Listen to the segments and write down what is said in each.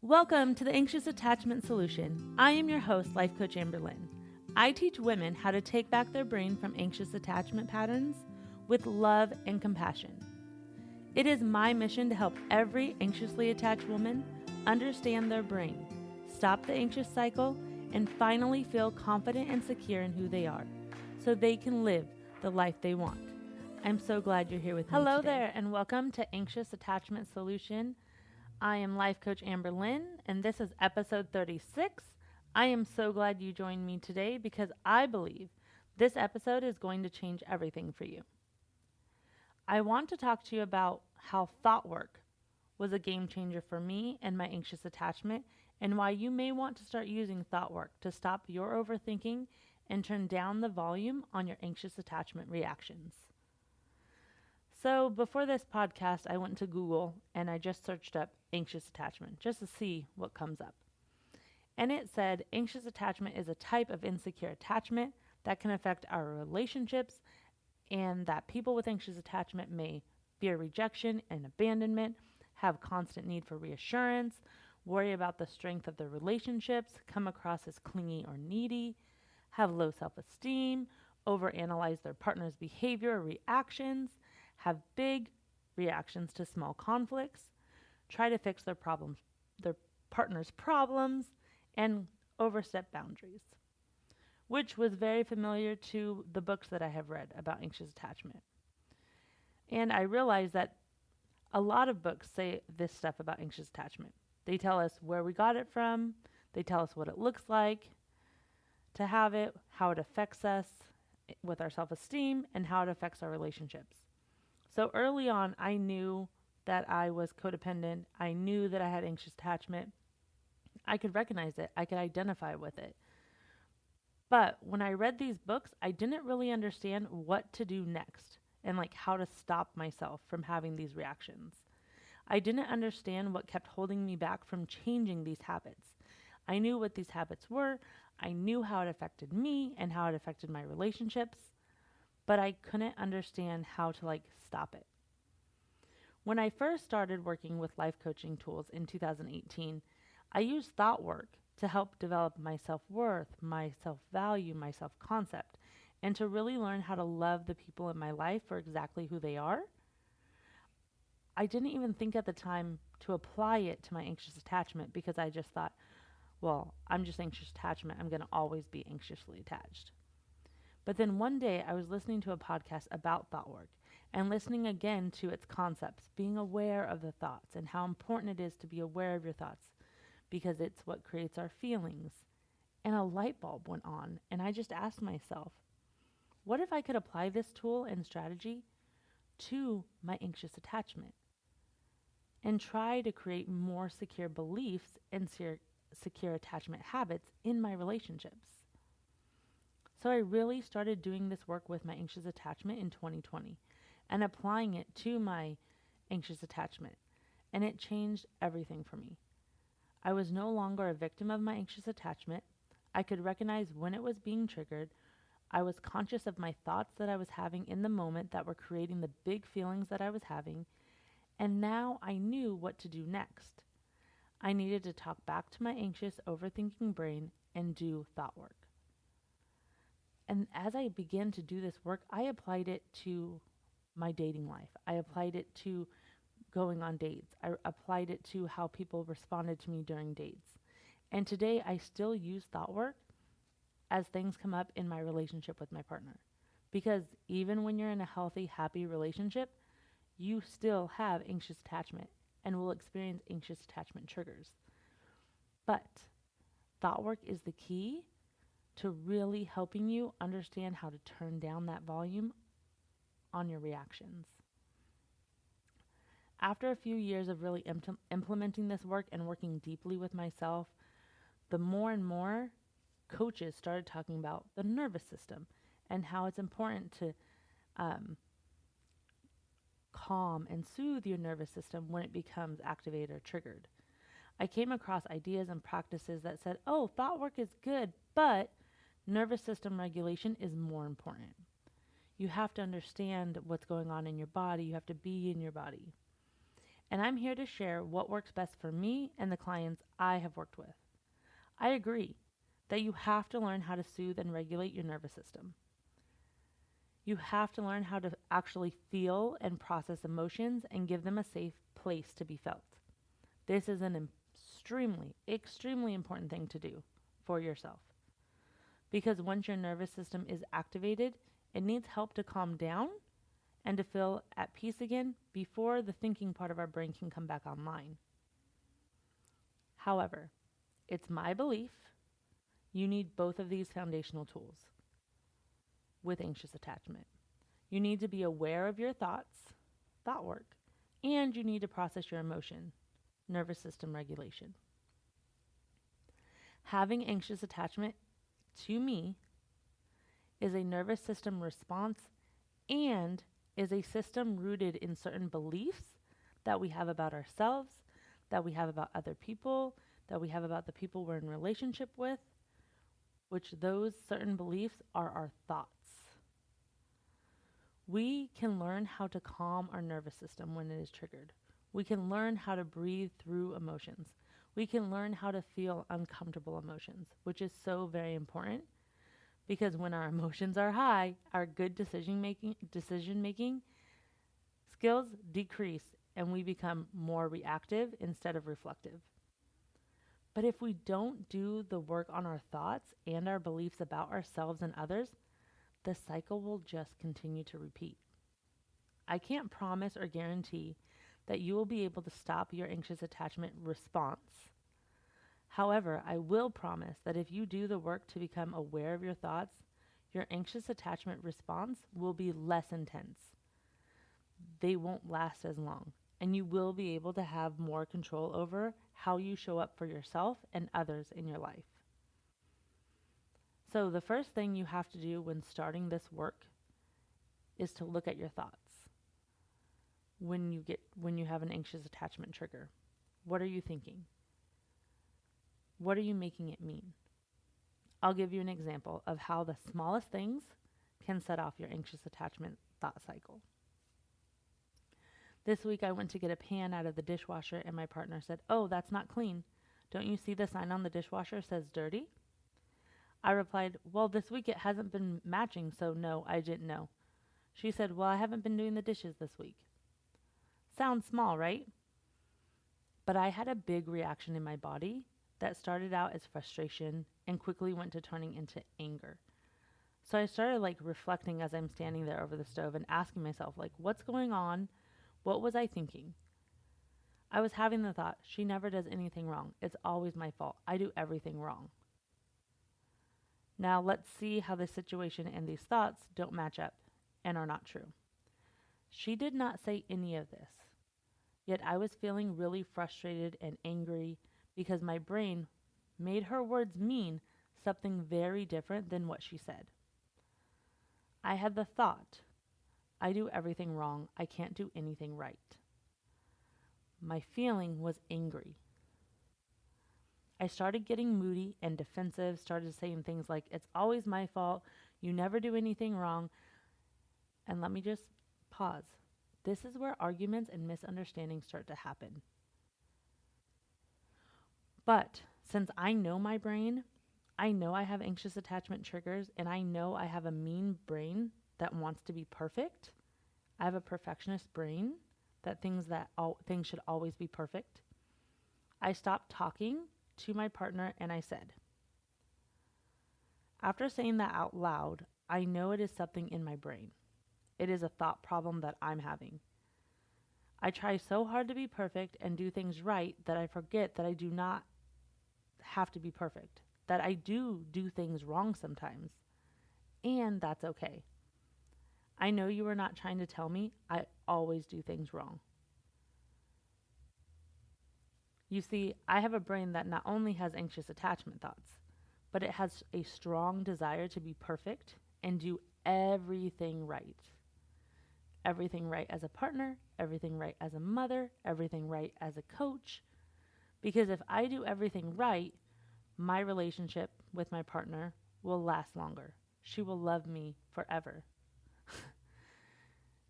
Welcome to the Anxious Attachment Solution. I am your host, Life Coach Amber Lynn. I teach women how to take back their brain from anxious attachment patterns with love and compassion. It is my mission to help every anxiously attached woman understand their brain, stop the anxious cycle, and finally feel confident and secure in who they are so they can live the life they want. I'm so glad you're here with me today. Hello there, and welcome to Anxious Attachment Solution. I am Life Coach Amber Lynn, and this is episode 36. I am so glad you joined me today because I believe this episode is going to change everything for you. I want to talk to you about how thought work was a game changer for me and my anxious attachment, and why you may want to start using thought work to stop your overthinking and turn down the volume on your anxious attachment reactions. So before this podcast, I went to Google and I just searched up anxious attachment just to see what comes up. And it said anxious attachment is a type of insecure attachment that can affect our relationships, and that people with anxious attachment may fear rejection and abandonment, have constant need for reassurance, worry about the strength of their relationships, come across as clingy or needy, have low self-esteem, overanalyze their partner's behavior or reactions, have big reactions to small conflicts, try to fix their partner's problems, and overstep boundaries, which was very familiar to the books that I have read about anxious attachment. And I realized that a lot of books say this stuff about anxious attachment. They tell us where we got it from, they tell us what it looks like to have it, how it affects us with our self-esteem, and how it affects our relationships. So early on, I knew that I was codependent. I knew that I had anxious attachment. I could recognize it. I could identify with it. But when I read these books, I didn't really understand what to do next and how to stop myself from having these reactions. I didn't understand what kept holding me back from changing these habits. I knew what these habits were. I knew how it affected me and how it affected my relationships, but I couldn't understand how to stop it. When I first started working with life coaching tools in 2018, I used thought work to help develop my self-worth, my self-value, my self-concept, and to really learn how to love the people in my life for exactly who they are. I didn't even think at the time to apply it to my anxious attachment because I just thought, well, I'm just anxious attachment. I'm going to always be anxiously attached. But then one day I was listening to a podcast about thought work and listening again to its concepts, being aware of the thoughts and how important it is to be aware of your thoughts because it's what creates our feelings. And a light bulb went on, and I just asked myself, what if I could apply this tool and strategy to my anxious attachment and try to create more secure beliefs and secure attachment habits in my relationships? So I really started doing this work with my anxious attachment in 2020 and applying it to my anxious attachment, and it changed everything for me. I was no longer a victim of my anxious attachment. I could recognize when it was being triggered. I was conscious of my thoughts that I was having in the moment that were creating the big feelings that I was having, and now I knew what to do next. I needed to talk back to my anxious, overthinking brain and do thought work. And as I began to do this work, I applied it to my dating life. I applied it to going on dates. I applied it to how people responded to me during dates. And today I still use thought work as things come up in my relationship with my partner. Because even when you're in a healthy, happy relationship, you still have anxious attachment and will experience anxious attachment triggers. But thought work is the key to really helping you understand how to turn down that volume on your reactions. After a few years of really implementing this work and working deeply with myself, the more and more coaches started talking about the nervous system and how it's important to calm and soothe your nervous system when it becomes activated or triggered. I came across ideas and practices that said, oh, thought work is good, but nervous system regulation is more important. You have to understand what's going on in your body. You have to be in your body. and I'm here to share what works best for me and the clients I have worked with. I agree that you have to learn how to soothe and regulate your nervous system. You have to learn how to actually feel and process emotions and give them a safe place to be felt. This is an extremely important thing to do for yourself. Because once your nervous system is activated, it needs help to calm down and to feel at peace again before the thinking part of our brain can come back online. However, it's my belief you need both of these foundational tools with anxious attachment. You need to be aware of your thoughts, thought work, and you need to process your emotion, nervous system regulation. Having anxious attachment, to me, is a nervous system response and is a system rooted in certain beliefs that we have about ourselves, that we have about other people, that we have about the people we're in relationship with, which those certain beliefs are our thoughts. We can learn how to calm our nervous system when it is triggered. We can learn how to breathe through emotions. We can learn how to feel uncomfortable emotions, which is so very important because when our emotions are high, our good decision making skills decrease and we become more reactive instead of reflective. But if we don't do the work on our thoughts and our beliefs about ourselves and others, the cycle will just continue to repeat. I can't promise or guarantee that you will be able to stop your anxious attachment response. However, I will promise that if you do the work to become aware of your thoughts, your anxious attachment response will be less intense. They won't last as long, and you will be able to have more control over how you show up for yourself and others in your life. So the first thing you have to do when starting this work is to look at your thoughts. When you have an anxious attachment trigger, what are you thinking? What are you making it mean? I'll give you an example of how the smallest things can set off your anxious attachment thought cycle. This week I went to get a pan out of the dishwasher and my partner said, "Oh, that's not clean. Don't you see the sign on the dishwasher says dirty?" I replied, "Well, this week it hasn't been matching, so no, I didn't know." She said, "Well, I haven't been doing the dishes this week." Sounds small, right? But I had a big reaction in my body that started out as frustration and quickly went to turning into anger. So I started reflecting as I'm standing there over the stove and asking myself, what's going on? What was I thinking? I was having the thought, she never does anything wrong. It's always my fault. I do everything wrong. Now let's see how the situation and these thoughts don't match up and are not true. She did not say any of this, yet I was feeling really frustrated and angry because my brain made her words mean something very different than what she said. I had the thought, I do everything wrong. I can't do anything right. My feeling was angry. I started getting moody and defensive, started saying things like, it's always my fault, you never do anything wrong. And let me just pause. This is where arguments and misunderstandings start to happen. But since I know my brain, I know I have anxious attachment triggers, and I know I have a mean brain that wants to be perfect. I have a perfectionist brain that things should always be perfect. I stopped talking to my partner and I said, after saying that out loud, I know it is something in my brain. It is a thought problem that I'm having. I try so hard to be perfect and do things right that I forget that I do not have to be perfect, that I do things wrong sometimes, and that's okay. I know you are not trying to tell me I always do things wrong. You see, I have a brain that not only has anxious attachment thoughts, but it has a strong desire to be perfect and do everything right. Everything right as a partner, everything right as a mother, everything right as a coach. Because if I do everything right, my relationship with my partner will last longer. She will love me forever.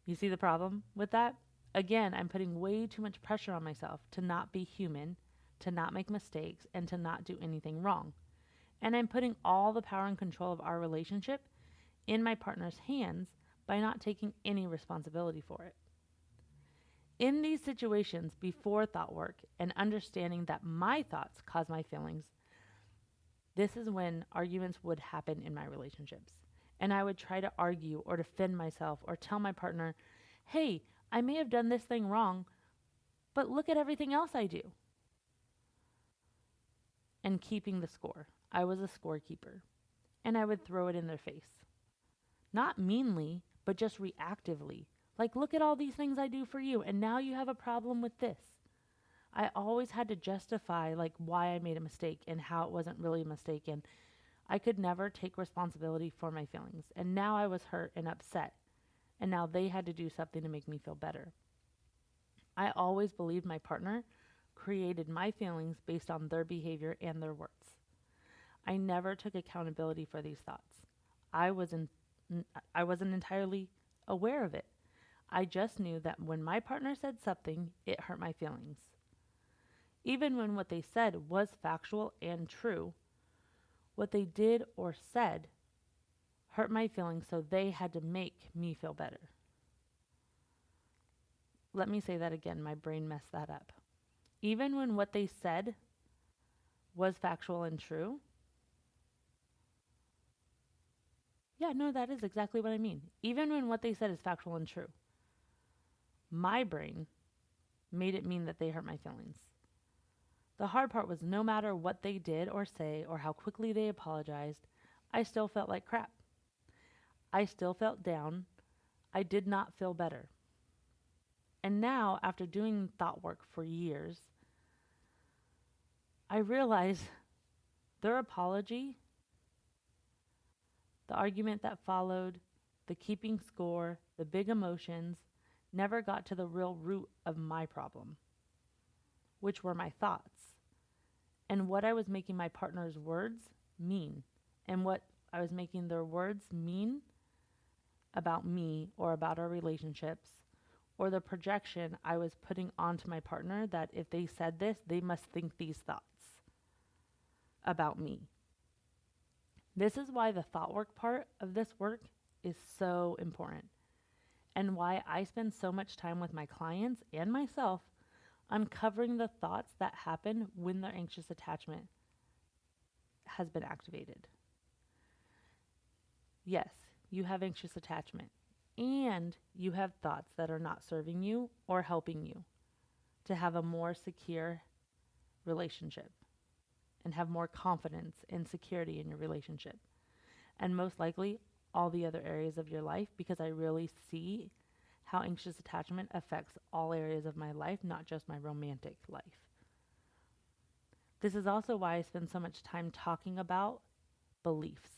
You see the problem with that? Again, I'm putting way too much pressure on myself to not be human, to not make mistakes, and to not do anything wrong. And I'm putting all the power and control of our relationship in my partner's hands by not taking any responsibility for it. In these situations, before thought work and understanding that my thoughts cause my feelings, this is when arguments would happen in my relationships. And I would try to argue or defend myself or tell my partner, hey, I may have done this thing wrong, but look at everything else I do. And keeping the score. I was a scorekeeper. And I would throw it in their face. Not meanly, but just reactively. Like, look at all these things I do for you, and now you have a problem with this. I always had to justify like why I made a mistake and how it wasn't really a mistake, and I could never take responsibility for my feelings. And now I was hurt and upset, and now they had to do something to make me feel better. I always believed my partner created my feelings based on their behavior and their words. I never took accountability for these thoughts. I wasn't I wasn't entirely aware of it. I just knew that when my partner said something, it hurt my feelings. Even when what they said was factual and true, what they did or said hurt my feelings, so they had to make me feel better. Let me say that again, my brain messed that up. Even when what they said was factual and true, yeah, no, that is exactly what I mean. Even when what they said is factual and true, my brain made it mean that they hurt my feelings. The hard part was no matter what they did or say or how quickly they apologized, I still felt like crap. I still felt down. I did not feel better. And now, after doing thought work for years, I realize their apology, the argument that followed, the keeping score, the big emotions, never got to the real root of my problem, which were my thoughts and what I was making my partner's words mean, and what I was making their words mean about me or about our relationships, or the projection I was putting onto my partner that if they said this, they must think these thoughts about me. This is why the thought work part of this work is so important, and why I spend so much time with my clients and myself uncovering the thoughts that happen when their anxious attachment has been activated. Yes, you have anxious attachment, and you have thoughts that are not serving you or helping you to have a more secure relationship and have more confidence and security in your relationship. And most likely, all the other areas of your life, because I really see how anxious attachment affects all areas of my life, not just my romantic life. This is also why I spend so much time talking about beliefs,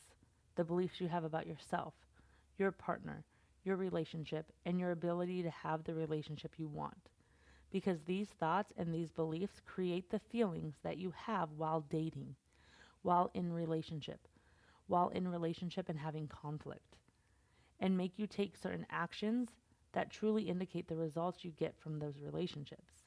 the beliefs you have about yourself, your partner, your relationship, and your ability to have the relationship you want. Because these thoughts and these beliefs create the feelings that you have while dating, while in relationship and having conflict, and make you take certain actions that truly indicate the results you get from those relationships.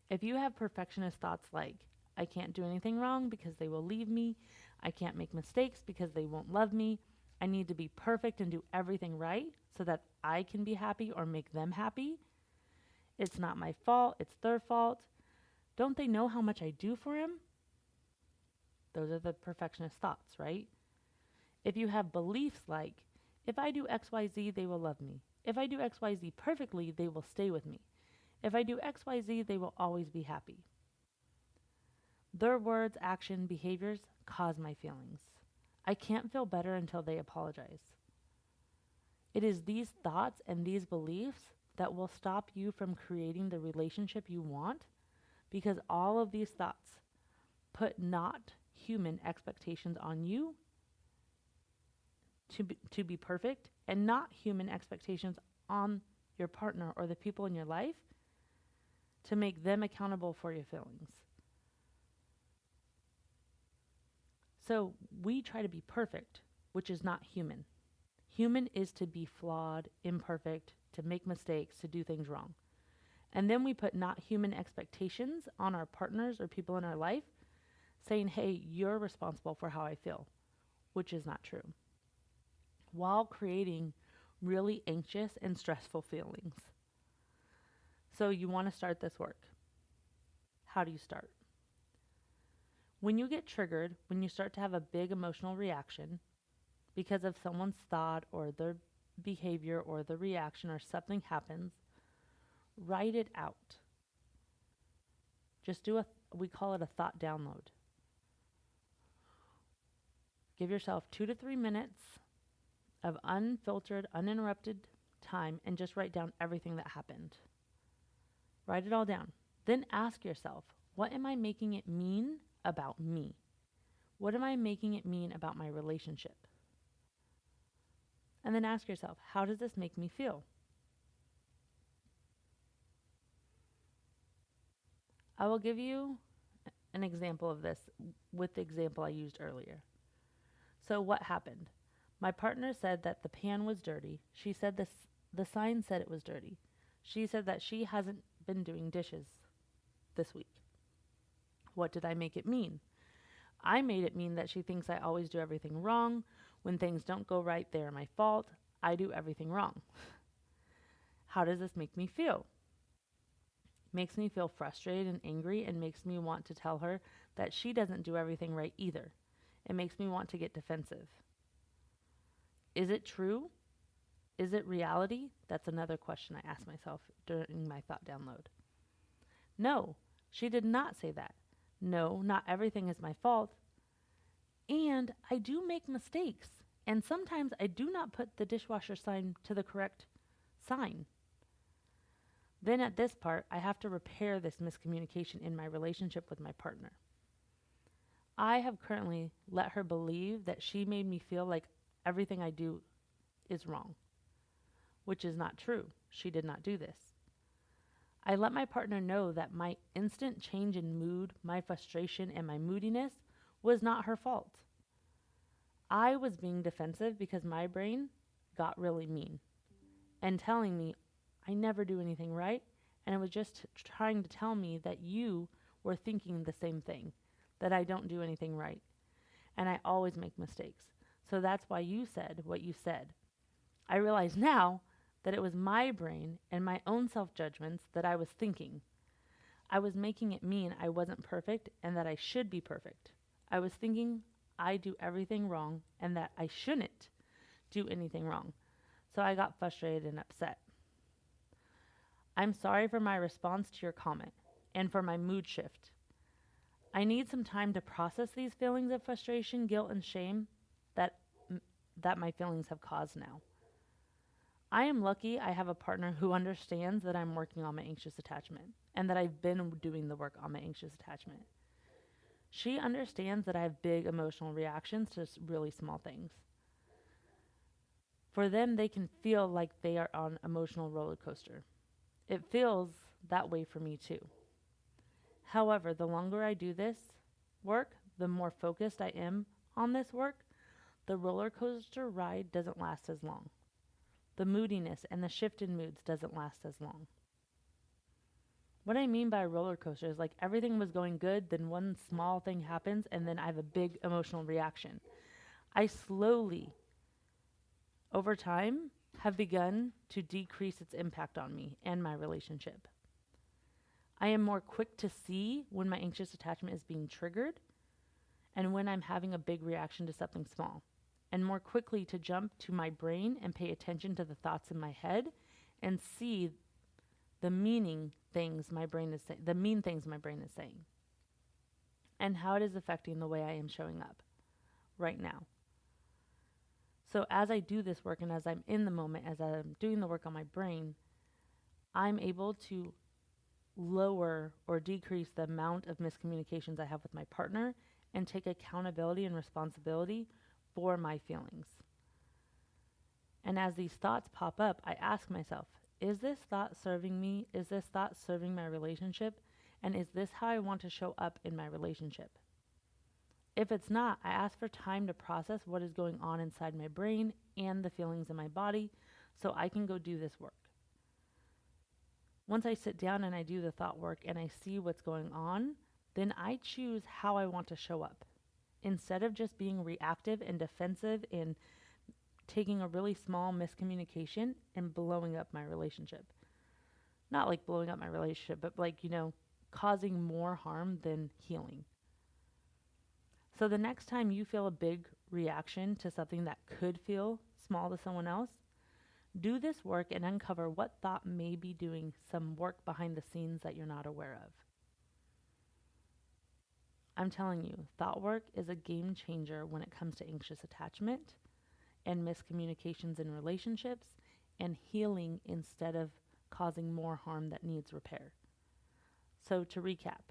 If you have perfectionist thoughts like, I can't do anything wrong because they will leave me, I can't make mistakes because they won't love me, I need to be perfect and do everything right so that I can be happy or make them happy, it's not my fault, it's their fault, don't they know how much I do for him? Those are the perfectionist thoughts, right? If you have beliefs like, if I do XYZ, they will love me. If I do XYZ perfectly, they will stay with me. If I do XYZ, they will always be happy. Their words, action, behaviors cause my feelings. I can't feel better until they apologize. It is these thoughts and these beliefs that will stop you from creating the relationship you want, because all of these thoughts put not human expectations on you to be perfect, and not human expectations on your partner or the people in your life to make them accountable for your feelings. So we try to be perfect, which is not human. Human is to be flawed, imperfect, to make mistakes, to do things wrong. And then we put not human expectations on our partners or people in our life, saying, hey, you're responsible for how I feel, which is not true, while creating really anxious and stressful feelings. So you want to start this work. How do you start? When you get triggered, when you start to have a big emotional reaction because of someone's thought or their behavior or the reaction or something happens, write it out. Just we call it a thought download. Give yourself 2 to 3 minutes of unfiltered, uninterrupted time and just write down everything that happened. Write it all down. Then ask yourself, what am I making it mean about me? What am I making it mean about my relationship? And then ask yourself, how does this make me feel? I will give you an example of this with the example I used earlier. So what happened? My partner said that the pan was dirty. She said the sign said it was dirty. She said that she hasn't been doing dishes this week. What did I make it mean? I made it mean that she thinks I always do everything wrong. When things don't go right, they are my fault. I do everything wrong. How does this make me feel? Makes me feel frustrated and angry and makes me want to tell her that she doesn't do everything right either. It makes me want to get defensive. Is it true? Is it reality? That's another question I asked myself during my thought download. No, she did not say that. No, not everything is my fault. And I do make mistakes. And sometimes I do not put the dishwasher sign to the correct sign. Then at this part, I have to repair this miscommunication in my relationship with my partner. I have currently let her believe that she made me feel like everything I do is wrong, which is not true. She did not do this. I let my partner know that my instant change in mood, my frustration, and my moodiness was not her fault. I was being defensive because my brain got really mean and telling me I never do anything right, and it was just trying to tell me that you were thinking the same thing, that I don't do anything right, and I always make mistakes. So that's why you said what you said. I realize now that it was my brain and my own self-judgments that I was thinking. I was making it mean I wasn't perfect and that I should be perfect. I was thinking I do everything wrong and that I shouldn't do anything wrong. So I got frustrated and upset. I'm sorry for my response to your comment and for my mood shift. I need some time to process these feelings of frustration, guilt, and shame that my feelings have caused now. I am lucky I have a partner who understands that I'm working on my anxious attachment and that I've been doing the work on my anxious attachment. She understands that I have big emotional reactions to really small things. For them, they can feel like they are on an emotional roller coaster. It feels that way for me too. However, the longer I do this work, the more focused I am on this work, the roller coaster ride doesn't last as long. The moodiness and the shift in moods doesn't last as long. What I mean by a roller coaster is like everything was going good, then one small thing happens, and then I have a big emotional reaction. I slowly, over time, have begun to decrease its impact on me and my relationship. I am more quick to see when my anxious attachment is being triggered and when I'm having a big reaction to something small, and more quickly to jump to my brain and pay attention to the thoughts in my head and see the mean things my brain is saying, and how it is affecting the way I am showing up right now. So as I do this work and as I'm in the moment, as I'm doing the work on my brain, I'm able to lower or decrease the amount of miscommunications I have with my partner and take accountability and responsibility for my feelings. And as these thoughts pop up, I ask myself, is this thought serving me? Is this thought serving my relationship? And is this how I want to show up in my relationship? If it's not, I ask for time to process what is going on inside my brain and the feelings in my body so I can go do this work. Once I sit down and I do the thought work and I see what's going on, then I choose how I want to show up. Instead of just being reactive and defensive and taking a really small miscommunication and blowing up my relationship. Not like blowing up my relationship, but like, causing more harm than healing. So the next time you feel a big reaction to something that could feel small to someone else, do this work and uncover what thought may be doing some work behind the scenes that you're not aware of. I'm telling you, thought work is a game changer when it comes to anxious attachment and miscommunications in relationships and healing instead of causing more harm that needs repair. So to recap,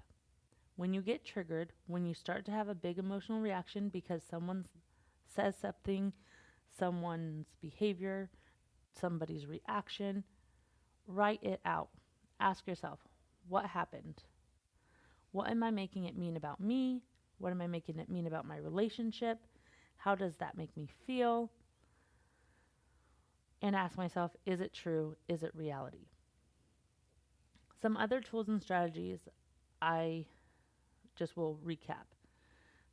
when you get triggered, when you start to have a big emotional reaction because someone says something, someone's behavior, somebody's reaction, write it out. Ask yourself, what happened? What am I making it mean about me? What am I making it mean about my relationship? How does that make me feel? And ask myself, is it true? Is it reality? Some other tools and strategies I just will recap.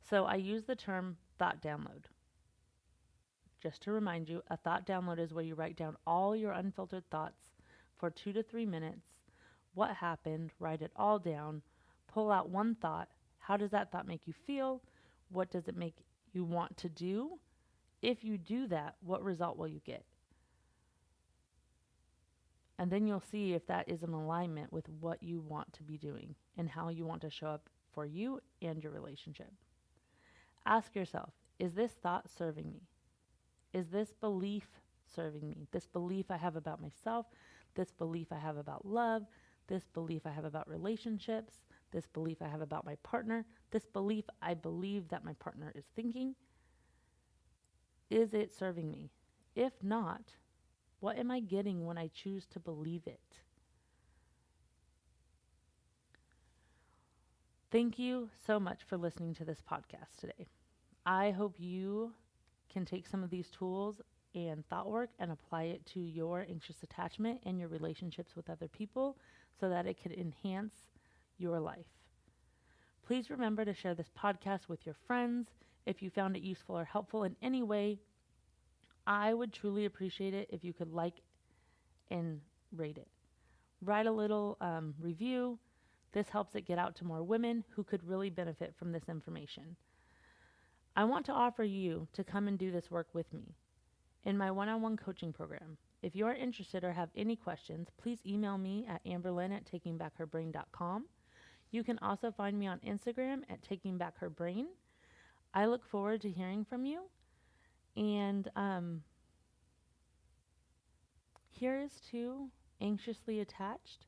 So I use the term thought download. Just to remind you, a thought download is where you write down all your unfiltered thoughts for 2 to 3 minutes. What happened? Write it all down. Pull out one thought. How does that thought make you feel? What does it make you want to do? If you do that, what result will you get? And then you'll see if that is in alignment with what you want to be doing and how you want to show up for you and your relationship. Ask yourself, is this thought serving me? Is this belief serving me? This belief I have about myself, this belief I have about love, this belief I have about relationships, this belief I have about my partner, this belief I believe that my partner is thinking, is it serving me? If not, what am I getting when I choose to believe it? Thank you so much for listening to this podcast today. I hope you can take some of these tools and thought work and apply it to your anxious attachment and your relationships with other people so that it can enhance your life. Please remember to share this podcast with your friends. If you found it useful or helpful in any way, I would truly appreciate it if you could like and rate it. Write a little review. This helps it get out to more women who could really benefit from this information. I want to offer you to come and do this work with me in my one-on-one coaching program. If you are interested or have any questions, please email me at amberlynn@takingbackherbrain.com. You can also find me on Instagram at takingbackherbrain. I look forward to hearing from you. And here's to anxiously attached,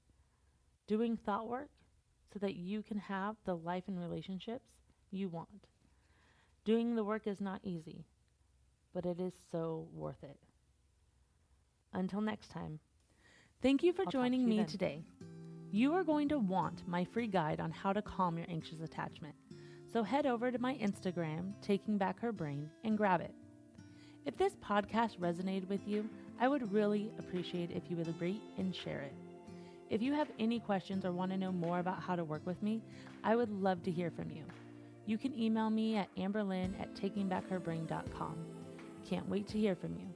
doing thought work so that you can have the life and relationships you want. Doing the work is not easy, but it is so worth it. Until next time, thank you for joining me today. You are going to want my free guide on how to calm your anxious attachment. So head over to my Instagram, Taking Back Her Brain, and grab it. If this podcast resonated with you, I would really appreciate if you would rate and share it. If you have any questions or want to know more about how to work with me, I would love to hear from you. You can email me at amberlynn@takingbackherbrain.com. Can't wait to hear from you.